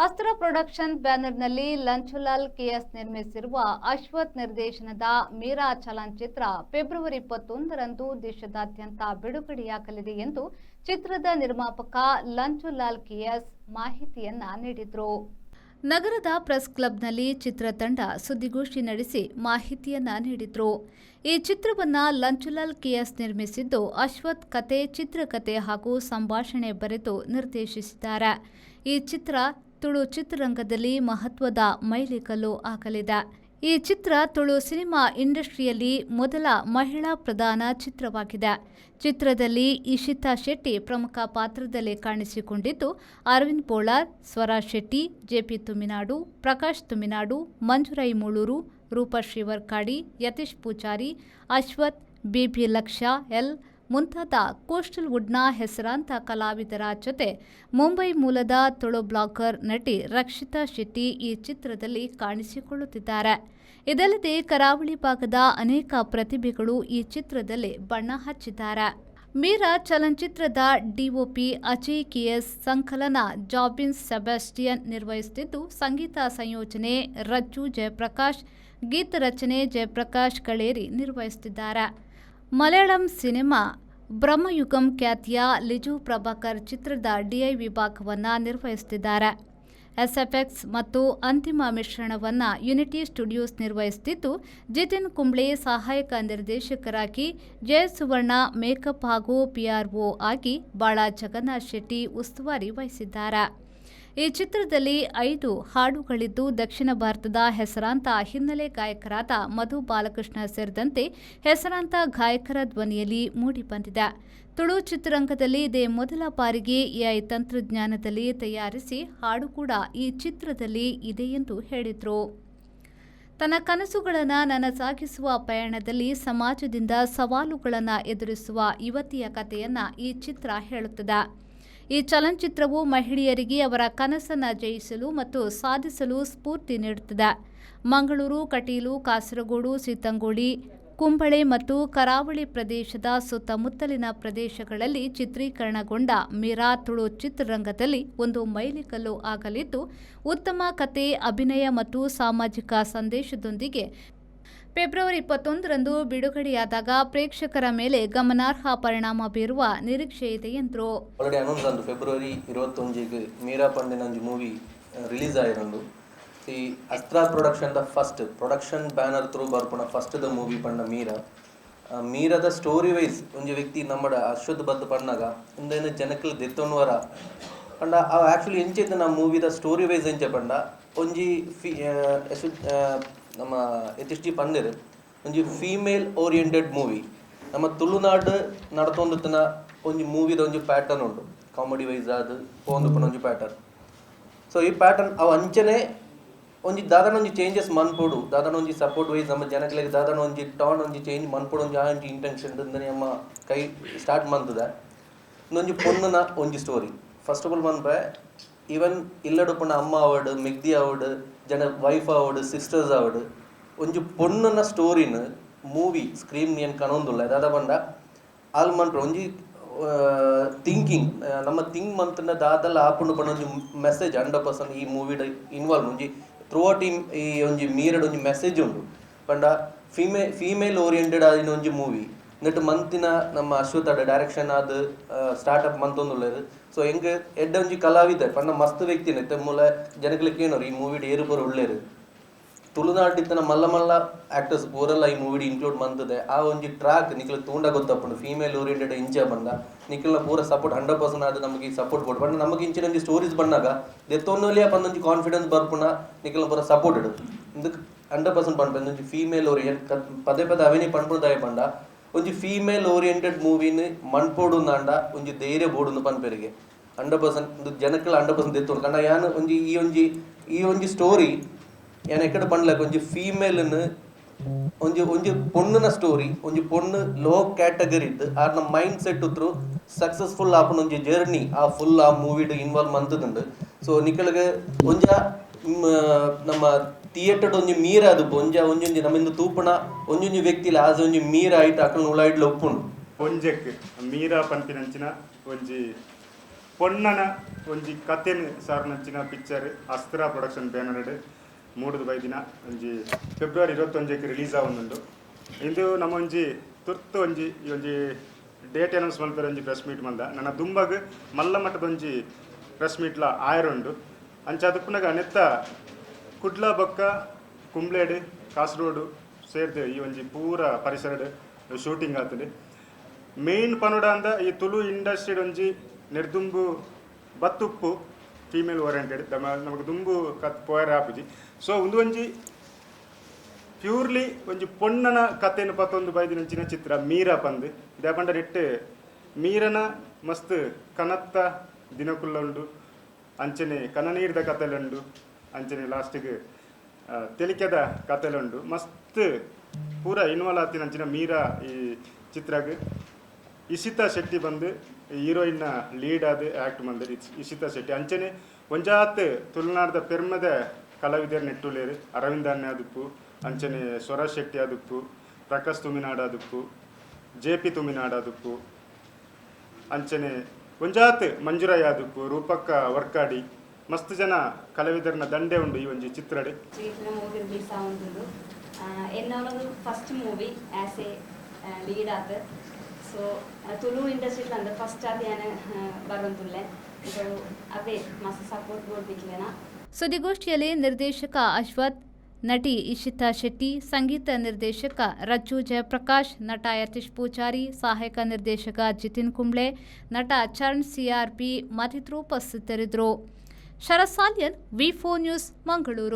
ಅಸ್ತ್ರ production ಬ್ಯಾನರ್ನಲ್ಲಿ Lanchulal KS ನಿರ್ಮಿಸಿರುವ ಅಶ್ವಥ್ ನಿರ್ದೇಶನದ ಮೀರಾ ಚಲನಚಿತ್ರ ಫೆಬ್ರವರಿ 21ರಂದು ದೇಶದಾದ್ಯಂತ ಬಿಡುಗಡೆಯಾಗಲಿದೆ ಎಂದು ಚಿತ್ರದ ನಿರ್ಮಾಪಕ ಲಂಚುಲಾಲ್ ಕೆಎಸ್ ಮಾಹಿತಿಯನ್ನ ನೀಡಿದರು. ನಗರದ ಪ್ರೆಸ್ ಕ್ಲಬ್ನಲ್ಲಿ ಚಿತ್ರತಂಡ ಸುದ್ದಿಗೋಷ್ಠಿ ನಡೆಸಿ ಮಾಹಿತಿಯನ್ನ ನೀಡಿದ್ರು. ಈ ಚಿತ್ರವನ್ನ ಲಂಚುಲಾಲ್ ಕೆಎಸ್ ನಿರ್ಮಿಸಿದ್ದು, ಅಶ್ವಥ್ ಕತೆ, ಚಿತ್ರಕಥೆ ಹಾಗೂ ಸಂಭಾಷಣೆ ಬರೆದು ನಿರ್ದೇಶಿಸಿದ್ದಾರೆ. ಈ ಚಿತ್ರ ತುಳು ಚಿತ್ರರಂಗದಲ್ಲಿ ಮಹತ್ವದ ಮೈಲಿಗಲ್ಲು ಆಗಲಿದೆ. ಈ ಚಿತ್ರ ತುಳು ಸಿನಿಮಾ ಇಂಡಸ್ಟ್ರಿಯಲ್ಲಿ ಮೊದಲ ಮಹಿಳಾ ಪ್ರಧಾನ ಚಿತ್ರವಾಗಿದೆ. ಚಿತ್ರದಲ್ಲಿ ಇಶಿತಾ ಶೆಟ್ಟಿ ಪ್ರಮುಖ ಪಾತ್ರದಲ್ಲಿ ಕಾಣಿಸಿಕೊಂಡಿದ್ದು, ಅರವಿಂದ್ ಬೋಳಾರ್, ಸ್ವರಾ ಶೆಟ್ಟಿ, ಜೆಪಿ ತುಮಿನಾಡು, ಪ್ರಕಾಶ್ ತುಮಿನಾಡು, ಮಂಜುರೈ ಮೂಳೂರು, ರೂಪಶ್ರೀ ವರ್ಕಾಡಿ, ಯತೀಶ್ ಪೂಜಾರಿ, ಅಶ್ವಥ್, ಬಿಬಿ ಲಕ್ಷ ಎಲ್ ಮುಂತಾದ ಕೋಸ್ಟಲ್ ವುಡ್ನ ಹೆಸರಾಂತ ಕಲಾವಿದರ ಜೊತೆ ಮುಂಬೈ ಮೂಲದ ತುಳು ಬ್ಲಾಗರ್ ನಟಿ ರಕ್ಷಿತಾ ಶೆಟ್ಟಿ ಈ ಚಿತ್ರದಲ್ಲಿ ಕಾಣಿಸಿಕೊಳ್ಳುತ್ತಿದ್ದಾರೆ. ಇದಲ್ಲದೆ ಕರಾವಳಿ ಭಾಗದ ಅನೇಕ ಪ್ರತಿಭೆಗಳು ಈ ಚಿತ್ರದಲ್ಲಿ ಬಣ್ಣ ಹಚ್ಚಿದ್ದಾರೆ. ಮೀರಾ ಚಲನಚಿತ್ರದ ಡಿಒಪಿ ಅಜಯ್ ಕೆಎಸ್, ಸಂಕಲನ ಜಾಬಿನ್ ಸೆಬಾಸ್ಟಿಯನ್ ನಿರ್ವಹಿಸುತ್ತಿದ್ದು, ಸಂಗೀತ ಸಂಯೋಜನೆ ರಜ್ಜು ಜಯಪ್ರಕಾಶ್, ಗೀತ ರಚನೆ ಜಯಪ್ರಕಾಶ್ ಕಳೇರಿ ನಿರ್ವಹಿಸುತ್ತಿದ್ದಾರೆ. ಮಲಯಾಳಂ ಸಿನಿಮಾ ಬ್ರಹ್ಮಯುಗಂ ಖ್ಯಾತಿಯ ಲಿಜು ಪ್ರಭಾಕರ್ ಚಿತ್ರದ ಡಿಐ ವಿಭಾಗವನ್ನು ನಿರ್ವಹಿಸುತ್ತಿದ್ದಾರೆ. ಎಸ್ಎಫ್ಎಕ್ಸ್ ಮತ್ತು ಅಂತಿಮ ಮಿಶ್ರಣವನ್ನು ಯುನಿಟಿ ಸ್ಟುಡಿಯೋಸ್ ನಿರ್ವಹಿಸುತ್ತಿದ್ದು, ಜಿತಿನ್ ಕುಂಬ್ಳೆ ಸಹಾಯಕ ನಿರ್ದೇಶಕರಾಗಿ, ಜಯಸುವರ್ಣ ಮೇಕಪ್ ಹಾಗೂ ಪಿಆರ್ಒ ಆಗಿ, ಬಾಳಾ ಜಗನ್ನಾಥ್ ಶೆಟ್ಟಿ ಉಸ್ತುವಾರಿ ವಹಿಸಿದ್ದಾರೆ. ಈ ಚಿತ್ರದಲ್ಲಿ 5 ಹಾಡುಗಳಿದ್ದು, ದಕ್ಷಿಣ ಭಾರತದ ಹೆಸರಾಂತ ಹಿನ್ನೆಲೆ ಗಾಯಕರಾದ ಮಧು ಬಾಲಕೃಷ್ಣ ಸೇರಿದಂತೆ ಹೆಸರಾಂತ ಗಾಯಕರ ಧ್ವನಿಯಲ್ಲಿ ಮೂಡಿಬಂದಿದೆ. ತುಳು ಚಿತ್ರರಂಗದಲ್ಲಿ ಇದೇ ಮೊದಲ ಬಾರಿಗೆ ಎಐ ತಂತ್ರಜ್ಞಾನದಲ್ಲಿ ತಯಾರಿಸಿ ಹಾಡು ಕೂಡ ಈ ಚಿತ್ರದಲ್ಲಿ ಇದೆ ಎಂದು ಹೇಳಿದರು. ತನ್ನ ಕನಸುಗಳನ್ನು ನನಸಾಗಿಸುವ ಪಯಣದಲ್ಲಿ ಸಮಾಜದಿಂದ ಸವಾಲುಗಳನ್ನು ಎದುರಿಸುವ ಯುವತಿಯ ಕಥೆಯನ್ನು ಈ ಚಿತ್ರ ಹೇಳುತ್ತದೆ. ಈ ಚಲನಚಿತ್ರವು ಮಹಿಳೆಯರಿಗೆ ಅವರ ಕನಸನ್ನು ಜಯಿಸಲು ಮತ್ತು ಸಾಧಿಸಲು ಸ್ಫೂರ್ತಿ ನೀಡುತ್ತದೆ. ಮಂಗಳೂರು, ಕಟೀಲು, ಕಾಸರಗೋಡು, ಸೀತಂಗೋಳಿ, ಕುಂಬಳೆ ಮತ್ತು ಕರಾವಳಿ ಪ್ರದೇಶದ ಸುತ್ತಮುತ್ತಲಿನ ಪ್ರದೇಶಗಳಲ್ಲಿ ಚಿತ್ರೀಕರಣಗೊಂಡ ಮೀರಾ ತುಳು ಚಿತ್ರರಂಗದಲ್ಲಿ ಒಂದು ಮೈಲಿಗಲ್ಲು ಆಗಲಿದ್ದು, ಉತ್ತಮ ಕತೆ, ಅಭಿನಯ ಮತ್ತು ಸಾಮಾಜಿಕ ಸಂದೇಶದೊಂದಿಗೆ ಫೆಬ್ರವರಿ 21ರಂದು ಬಿಡುಗಡೆಯಾದಾಗ ಪ್ರೇಕ್ಷಕರ ಮೇಲೆ ಗಮನಾರ್ಹ ಪರಿಣಾಮ ಬೀರುವ ನಿರೀಕ್ಷೆ ಇದೆ ಎಂದರು. ಆಲ್ರೆಡಿ ಅನೌನ್ಸ್ ಅಂದು ಫೆಬ್ರವರಿ 21ಗೆ ಮೀರಾ ಪಂಡಿನಂಜಿ ಮೂವಿ ರಿಲೀಸ್ ಆಯಿರಂದು ಈ ಅಸ್ತ್ರ ಪ್ರೊಡಕ್ಷನ್ ದ ಫಸ್ಟ್ ಪ್ರೊಡಕ್ಷನ್ ಬ್ಯಾನರ್ ಥ್ರೂ ಬರ್ಪುಣ ಫಸ್ಟ್ ದ ಮೂವಿ ಪಂಡ ಮೀರದ ಸ್ಟೋರಿ ವೈಸ್ ಒಂಜಿ ವ್ಯಕ್ತಿ ನಮ್ಮ ಅಶ್ವಥ್ ಬದ್ದು ಪಣ್ಣಾಗ ಇಂದೇನು ಜನಕ್ಕಲ್ ದೆತ್ತೊನ್ವರ ಪಂಡ ಅವು ಆ್ಯಕ್ಚುಲಿ ಎಂಚಿದ್ದು ನಮ್ಮ ಮೂವಿದ ಸ್ಟೋರಿ ವೈಸ್ ಎಂಚೆ ಪಂಡ ಒಂಜಿ ನಮ್ಮ ಯತೀಶ್ ಪಂದಿರು ಒಂಜಿ ಫೀಮೇಲ್ ಓರಿಯೆಂಟೆಡ್ ಮೂವಿ ನಮ್ಮ ತುಳುನಾಡು ನಡ್ತೊಂದುತ್ತಿನ ಒಂಜಿ ಮೂವಿದ ಒಂಜಿ ಪ್ಯಾಟರ್ನ್ ಉಂಟು, ಕಾಮಿಡಿ ವೈಸ್ ಅದು ಪೋಂದುಪುನ ಒಂಜಿ ಪ್ಯಾಟರ್ನ್. ಸೊ ಈ ಪ್ಯಾಟರ್ನ್ ಅವು ಅಂಚನೆ ಒಂಜಿ ದಾದಾನ ಒಂಜಿ ಚೇಂಜಸ್ ಮನ್ಪೊಡು, ದಾದಾನ ಒಂಜಿ ಸಪೋರ್ಟ್ ವೈಸ್ ನಮ್ಮ ಜನಗಳಿಗೆ ದಾದಾನ ಒಂಜಿ ಟಾನ್ ಒಂಜಿ ಚೇಂಜ್ ಮನ್ಪೊಡು ಒಂಜಿ ಆ ಒಂಜಿ ಇಂಟೆನ್ಷನ್ ನಮ್ಮ ಕೈ ಸ್ಟಾರ್ಟ್ ಮಂತದ ಇನ್ನೊಂಜಿ ಪೊಣ್ಣನ ಒಂಜಿ ಸ್ಟೋರಿ. ಫಸ್ಟ್ ಆಫ್ ಆಲ್ ಮನ್ಪೆ ಈವನ್ ಇಲ್ಲಡುಪುಣ ಅಮ್ಮ ಅವಡು, ಮೆಗ್ದಿ ಅವಡು, ಜನ ವೈಫ್ ಅವಡು, ಸಿಸ್ಟರ್ಸ್ ಅವಡು ಒಂಜಿ ಪೊಣ್ಣನ ಸ್ಟೋರಿನ ಮೂವಿ ಸ್ಕ್ರೀನ್ ಏನು ಕಣೊಂದುಲ್ಲ ದಾದ ಪಂಡ ಆಲ್ ಮನ್ಪೆ ಒಂಜಿ ಥಿಂಕಿಂಗ್ ನಮ್ಮ ಥಿಂಕ್ ಮಂತನ ದಾದಲ್ಲ ಆಪುಂಡು ಪಂಡ ಒಂಜಿ ಮೆಸೇಜ್ 100% ಈ ಮೂವಿಡ ಇನ್ವಾಲ್ವ್ ಒಂಜಿ ಥ್ರೂ ಔಟ್ ಈ ಒಂಜಿ ಮೀರಡ್ ಒಂಜಿ ಮೆಸೇಜ್ ಉಂಡು ಪಂಡ ಫೀಮೇಲ್ ಓರಿಯೆಂಟೆಡ್ ಆದಿನ ಒಂಜಿ ಮೂವಿ ನೆಟ್ಟು ಮಂತಿನ ನಮ್ಮ ಅಶ್ವಥ್ ಡೈರೆಕ್ಷನ್ ಆದ ಸ್ಟಾರ್ಟ್ಅಪ್ ಮಂತೊಂದುಲ್ಲೇರು. ಸೊ ಹೆಂಗೆ ಎಡ್ಡ ಒಂಜಿ ಕಲಾವಿದ ಪಂಡ ಮಸ್ತ್ ವ್ಯಕ್ತಿನ ಇತ್ತ ಮೂಲ ಜನಗಳಿಗೆ ಏನೋರು ಈ ಮೂವಿಡ್ ಏರುಪರು ಒಳ್ಳೇರು ತುಳುನಾಡಿತ್ತನ ಮಲ್ಲ ಮಲ್ಲ ಆಕ್ಟರ್ಸ್ ಪೂರೆಲ್ಲ ಈ ಮೂವಿಡ್ ಇನ್ಕ್ಲೂಡ್ ಮಂತದೆ. ಆ ಒಂಜಿ ಟ್ರ್ಯಾಕ್ ನಿಖಿಲ್ ತೂಂಡ ಗೊತ್ತಪ್ಪುಂಡು ಫೀಮೇಲ್ ಓರಿಯೆಂಟೆಡ್ ಇಂಚ ಬಂದ ನಿಖಿಲ್ನ ಪೂರ ಸಪೋರ್ಟ್ 100% ಆದ ನಮಗೆ ಸಪೋರ್ಟ್ ಕೊಡು ಪಂಡ ನಮಗೆ ಇಂಚಿನ ಒಂಜಿ ಸ್ಟೋರೀಸ್ ಬಂದಾಗ ದೆತ್ತೊನ್ನೋಲಿಯ ಪಂದೊಂಜಿ ಕಾನ್ಫಿಡೆನ್ಸ್ ಬರ್ಪುಣ ನಿಖಿಲ್ನ ಪೂರ ಸಪೋರ್ಟ್ ಇಡು ಇಂದಕ್ಕೆ 100% ಪಂಡ ಒಂಜಿ ಫೀಮೇಲ್ ಓರಿಯೆಂಟ್ ಪದೇ ಪದೇ ಅವನಿ ಪಂಡ್ಪುದಾಯ ಪಂಡ ಒಂಜಿ ಫೀಮೇಲ್ ಓರಿಯೆಂಟೆಡ್ ಮೂವಿನ ಮನ್ಪೋಡು ಅಂಡ ಒಂಜಿ ಧೈರ್ಯ ಬೋಡು ಪನ್ಪೆರಿಗೆ 100% ಜನಕ್ಕೆ 100% ಎತ್ತೋಡು ಕಂಡ ಯಾನು ಒಂಜಿ ಈ ಒಂಜಿ ಸ್ಟೋರಿ ಯಾನು ಎಕ್ಕಡೆ ಪಂಡ್ಲಕ ಒಂಜಿ ಫೀಮೇಲ್ನ ಒಂಜಿ ಪೊಣ್ಣನ ಸ್ಟೋರಿ ಒಂಜಿ ಪೊಣ್ಣು ಲೋ ಕ್ಯಾಟಗರಿ ಇದ್ದು ಆರ್ನ ಮೈಂಡ್ ಸೆಟ್ ಥ್ರೂ ಸಕ್ಸಸ್ಫುಲ್ ಆಪುನ ಒಂಜಿ ಜರ್ನಿ ಆ ಫುಲ್ ಆ ಮೂವಿಡ್ ಇನ್ವಾಲ್ವ್ ಮಂತದುಂಡು. ಸೊ ನಿಖಲ್ಗೆ ಒಂಜ ನಮ್ಮ ಥಿಯೇಟರ್ ಒಂಜಿ ಮೀರ ಅದು ಒಂಜೊಂಜಿ ನಮ್ಮಿಂದ ತೂಪುಣ ಒಂಜೊಂಜಿ ವ್ಯಕ್ತಿಲ ಆಜ ಒಂಜಿ ಮೀರ ಆಯ್ತು ಅಕ್ಕನ ಉಳಾಯ್ಡ್ಲ ಒಪ್ಪುಂಡು ಒಂಜೆಕ್ ಮೀರಾ ಪಂಪಿನಂಚಿನ ಒಂಜಿ ಪೊನ್ನನ ಒಂಜಿ ಕಥೆನ್ ಸಾರ್ನಂಚಿನ ಪಿಕ್ಚರ್ ಅಸ್ತ್ರ ಪ್ರೊಡಕ್ಷನ್ ಬ್ಯಾನರ್ಡ್ ಮೂಡುದು ಬೈದಿನ ಒಂಜಿ ಫೆಬ್ರವರಿ 21ಕ್ಕೆ ರಿಲೀಸ್ ಆವೊಂದುಂಡು. ಇಂದು ನಮ್ಮ ಒಂಜಿ ತುರ್ತು ಒಂಜಿ ಡೇಟ್ ಅನೌನ್ಸ್ ಮಲ್ಪೆರೆ ಒಂಜಿ ಪ್ರೆಸ್ ಮೀಟ್ ಮಂದ ನನ್ನ ದುಂಬಗ್ ಮಲ್ಲ ಮಟ್ಟದ ಒಂಜಿ ಪ್ರೆಸ್ ಮೀಟ್ಲ ಆಯರುಂಡು. ಅಂಚ ಅದಕ್ಕುನಾಗ ನೆತ್ತ ಕುಡ್ಲ ಬೊಕ್ಕ ಕುಂಬ್ಳೇಡ್ ಕಾಸರಗೋಡು ಸೇರ್ದು ಈ ಒಂಜಿ ಪೂರ ಪರಿಸರಡ್ ಶೂಟಿಂಗ್ ಆತುಂಡು. ಮೇನ್ ಪನುಡ ಅಂದ ಈ ತುಳು ಇಂಡಸ್ಟ್ರಿ ಒಂಜಿ ನಿರ್ದುಂಬು ಬತ್ತುಪ್ಪು ಫೀಮೇಲ್ ಓರಿಯೆಂಟೆಡ್ ನಮಗೆ ದುಂಬು ಕತ್ ಪೋಯರ್ ಆಪುಜಿ. ಸೊ ಉಂದು ಒಂಜಿ ಪ್ಯೂರ್ಲಿ ಒಂಜಿ ಪೊನ್ನನ ಕಥೆನ ಪತ್ತೊಂದು ಬೈದಿನಂಚಿನ ಚಿತ್ರ ಮೀರಾ ಪಂದ್ ದೇಪಂಡ ನೆಟ್ ಮೀರನ ಮಸ್ತ್ ಕನತ್ತ ದಿನಕುಲ್ಲ ಉಂಡು, ಅಂಚನೆ ಕನನೀರ್ದ ಕಥೆಲುಂಡು, ಅಂಚನೆ ಲಾಸ್ಟಿಗೆ ತೆಲಿಕೆದ ಕಥೆಲುಂಡು. ಮಸ್ತ್ ಪೂರ ಇನ್ವಾಲ್ವ್ ಆತಿನಂಚಿನ ಮೀರಾ ಈ ಚಿತ್ರಗ್ ಇಶಿತಾ ಶೆಟ್ಟಿ ಬಂದು ಹೀರೋಯಿನ್ನ ಲೀಡ್ ಆದ ಆ್ಯಕ್ಟ್ ಮಂದಿರ್ ಇಶಿತಾ ಶೆಟ್ಟಿ. ಅಂಚನೆ ಒಂಜಾತ್ ತುಳುನಾಡ್ದ ಪೆರ್ಮದ ಕಲಾವಿದರ್ ನೆಟ್ಟುಲೇರು ಅರವಿಂದ ಅಣ್ಣೆ ಆದುಪ್ಪು, ಅಂಚನೆ ಸ್ವರ ಶೆಟ್ಟಿ ಆದುಪ್ಪು, ಪ್ರಕಾಶ್ ತುಮಿನಾಡ್ ಆದುಪ್ಪು, JP ತುಮಿನಾಡ್ ಆದುಪ್ಪು, ಅಂಚನೆ ಒಂಜಾತ್ ಮಂಜುರಾಯ್ ಆದುಪ್ಪು, ರೂಪಕ್ಕ ವರ್ಕಾಡಿ ಮಸ್ತ್ ಜನ ಕಲಾವಿದರ್ನ ದಂಡೆ ಉಂಡು ಈ ಒಂಜಿ ಚಿತ್ರಡ್. ಮೂವಿ ರಿಲೀಸ್ ಆವೊಂದುಂಡು. ಎನ್ನೊಂದು first movie as a lead ಆತ. ಸೊ ತುಳು ಇಂಡಸ್ಟ್ರಿ ಅಂದ್ರೆ ಫಸ್ಟ್ ಅದು ನಾನು ಬರೋಂತುಲ್ಲೆ. ಸೊ ಅದೇ ಮಸ್ತ್ ಸಪೋರ್ಟ್ ಕೊಡ್ಬೇಕಿಲ್ಲೇನಾ. ಸುದ್ದಿಗೋಷ್ಠಿಯಲ್ಲಿ ನಿರ್ದೇಶಕ ಅಶ್ವಥ್, ನಟಿ ಇಶಿತಾ ಶೆಟ್ಟಿ, ಸಂಗೀತ ನಿರ್ದೇಶಕ ರಜ್ಜು ಜಯಪ್ರಕಾಶ್, ನಟ ಯತೀಶ್ ಪೂಜಾರಿ, ಸಹಾಯಕ ನಿರ್ದೇಶಕ ಜಿತಿನ್ ಕುಂಬ್ಳೆ, ನಟ ಚರಣ್ CRP ಮತ್ತಿತರರು ಉಪಸ್ಥಿತರಿದ್ದರು. ಶರತ್ ಸಾಲ್ಯನ್, V4 ನ್ಯೂಸ್, ಮಂಗಳೂರು.